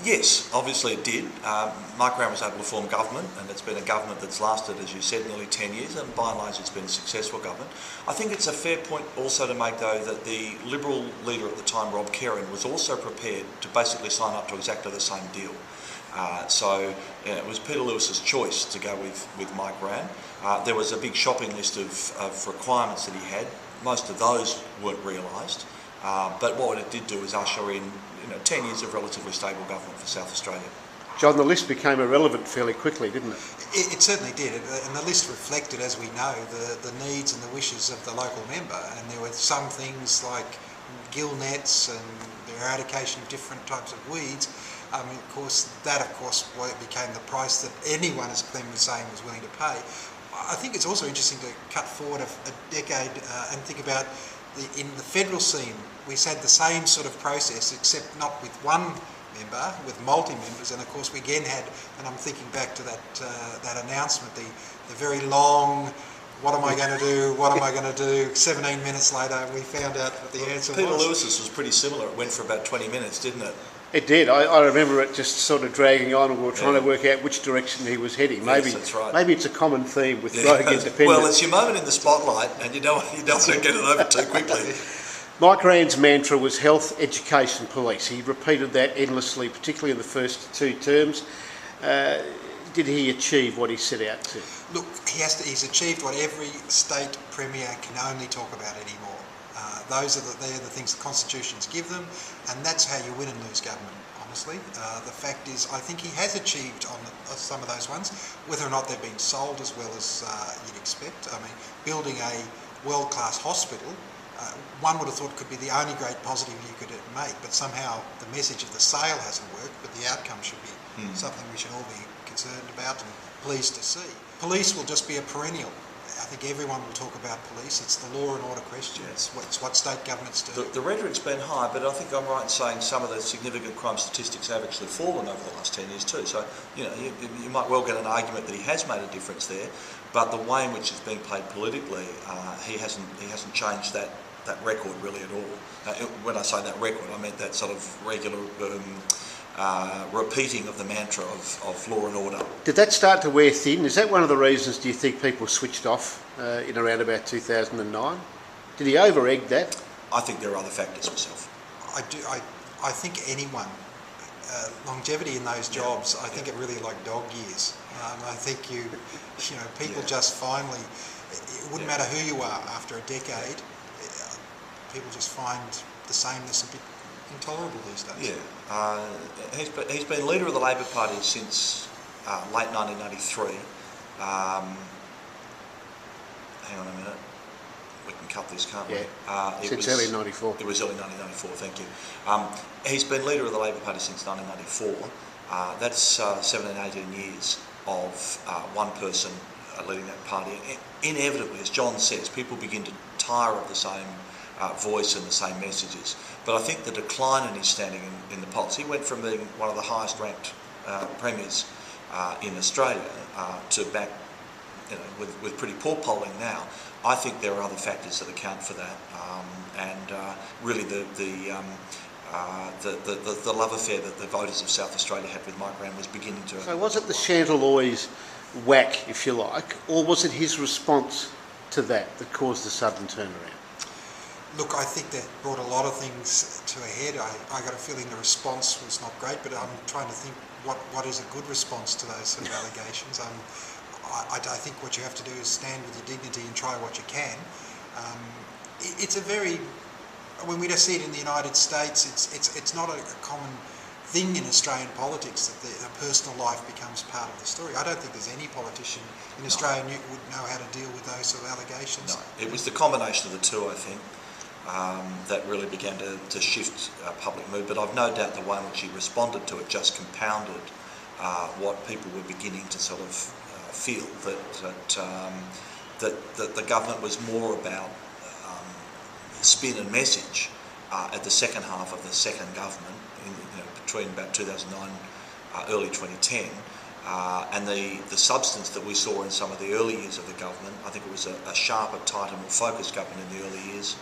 Yes, obviously it did. Mike Brown was able to form government, and it's been a government that's lasted, as you said, nearly 10 years, and by and large it's been a successful government. I think it's a fair point also to make, though, that the Liberal leader at the time, Rob Kerrin, was also prepared to basically sign up to exactly the same deal. So it was Peter Lewis's choice to go with Mike Brown. There was a big shopping list of requirements that he had. Most of those weren't realised, but what it did do is usher in 10 years of relatively stable government for South Australia. John, the list became irrelevant fairly quickly, didn't it? It certainly did, and the list reflected, as we know, the needs and the wishes of the local member. And there were some things like gill nets and the eradication of different types of weeds. Of course, what became the price that anyone, as Clem was saying, was willing to pay. I think it's also interesting to cut forward a decade and think about in the federal scene. We had the same sort of process, except not with one member, with multi-members, and of course we again had, and I'm thinking back to that announcement, the very long, what am I going to do, what am I going to do, 17 minutes later we found out what the answer was. Peter Lewis's was pretty similar. It went for about 20 minutes, didn't it? It did. I remember it just sort of dragging on, and we were trying to work out which direction he was heading. Maybe, yes, that's right. Maybe it's a common theme with voting independent. Well, it's your moment in the spotlight, and you don't want to get it over too quickly. Mike Rand's mantra was health, education, police. He repeated that endlessly, particularly in the first two terms. Did he achieve what he set out to? Look, he's achieved what every state premier can only talk about anymore. They're the things the constitutions give them, and that's how you win and lose government, honestly. The fact is, I think he has achieved on some of those ones, whether or not they've been sold as well as you'd expect. I mean, building a world-class hospital, one would have thought could be the only great positive you could make, but somehow the message of the sale hasn't worked, but the outcome should be something we should all be concerned about and pleased to see. Police will just be a perennial. I think everyone will talk about police. It's the law and order question. It's what state governments do. The rhetoric's been high, but I think I'm right in saying some of the significant crime statistics have actually fallen over the last 10 years too. So, you might well get an argument that he has made a difference there, but the way in which it's being played politically, he hasn't changed that record really at all. When I say that record, I meant that sort of regular repeating of the mantra of law and order. Did that start to wear thin? Is that one of the reasons, do you think, people switched off in around about 2009? Did he over-egg that? I think there are other factors myself. I think anyone, longevity in those jobs, I think it really like dog years. I think people just finally, it wouldn't matter who you are after a decade, people just find the sameness a bit intolerable these days. Yeah, he's been leader of the Labor Party since late 1993. Hang on a minute, we can cut this, can't we? Since early 94. It was early 1994, thank you. He's been leader of the Labor Party since 1994. That's 17, 18 years of one person leading that party. Inevitably, as John says, people begin to tire of the same voice and the same messages. But I think the decline in his standing in the polls, he went from being one of the highest ranked premiers in Australia to back with pretty poor polling now. I think there are other factors that account for that, and really the love affair that the voters of South Australia had with Mike Brown was beginning to... So was it the Chanteloy's whack, if you like, or was it his response to that caused the sudden turnaround? Look, I think that brought a lot of things to a head. I got a feeling the response was not great, but I'm trying to think what is a good response to those sort of allegations. I think what you have to do is stand with your dignity and try what you can. It's a very, when we just see it in the United States, it's not a common thing in Australian politics that the personal life becomes part of the story. I don't think there's any politician in Australia who would know how to deal with those sort of allegations. No, it was the combination of the two, I think, that really began to shift public mood. But I've no doubt the way in which he responded to it just compounded what people were beginning to sort of feel, that the government was more about spin and message at the second half of the second government, between about 2009, early 2010, and the substance that we saw in some of the early years of the government. I think it was a sharper, tighter, more focused government in the early years,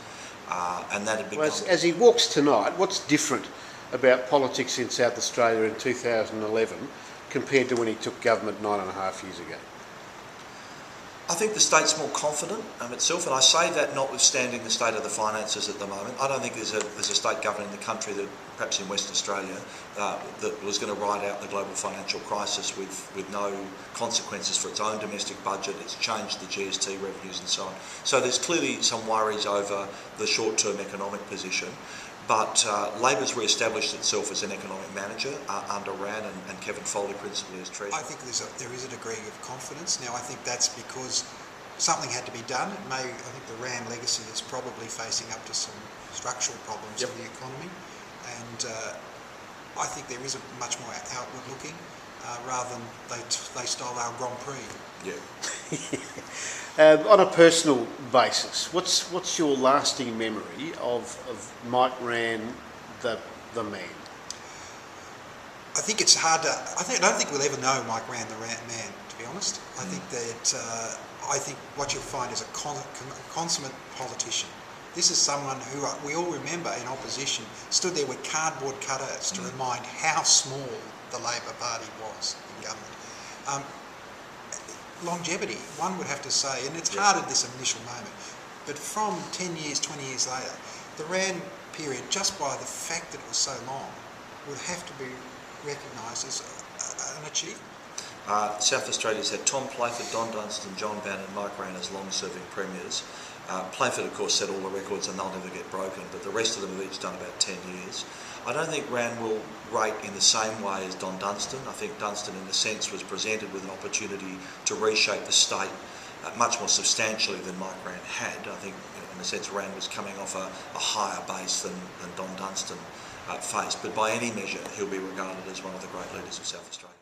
and that had become... Well, as he walks tonight, what's different about politics in South Australia in 2011 compared to when he took government 9.5 years ago? I think the state's more confident itself, and I say that notwithstanding the state of the finances at the moment. I don't think there's a state government in the country, that perhaps in Western Australia, that was going to ride out the global financial crisis with no consequences for its own domestic budget. It's changed the GST revenues and so on. So there's clearly some worries over the short-term economic position. But Labor's re-established itself as an economic manager under Ran and Kevin Foley principally as Treasurer. I think there is a degree of confidence. Now, I think that's because something had to be done. I think the Ran legacy is probably facing up to some structural problems in the economy, and I think there is a much more outward looking rather than they stole our Grand Prix. On a personal basis, what's your lasting memory of Mike Ran, the man? I think it's hard to. I don't think we'll ever know Mike Ran, the man. To be honest, I think that what you'll find is a consummate politician. This is someone who we all remember in opposition stood there with cardboard cutouts to remind how small the Labor Party was in government. Longevity, one would have to say, and it's hard at this initial moment, but from 10 years, 20 years later, the Ran period, just by the fact that it was so long, would have to be recognised as an achievement. South Australia's had Tom Playford, Don Dunstan, John Bannon, Mike Ran as long-serving premiers. Playford, of course, set all the records and they'll never get broken, but the rest of them have each done about 10 years. I don't think Ran will rate in the same way as Don Dunstan. I think Dunstan, in a sense, was presented with an opportunity to reshape the state much more substantially than Mike Ran had. I think, in a sense, Ran was coming off a higher base than Don Dunstan faced, but by any measure, he'll be regarded as one of the great leaders of South Australia.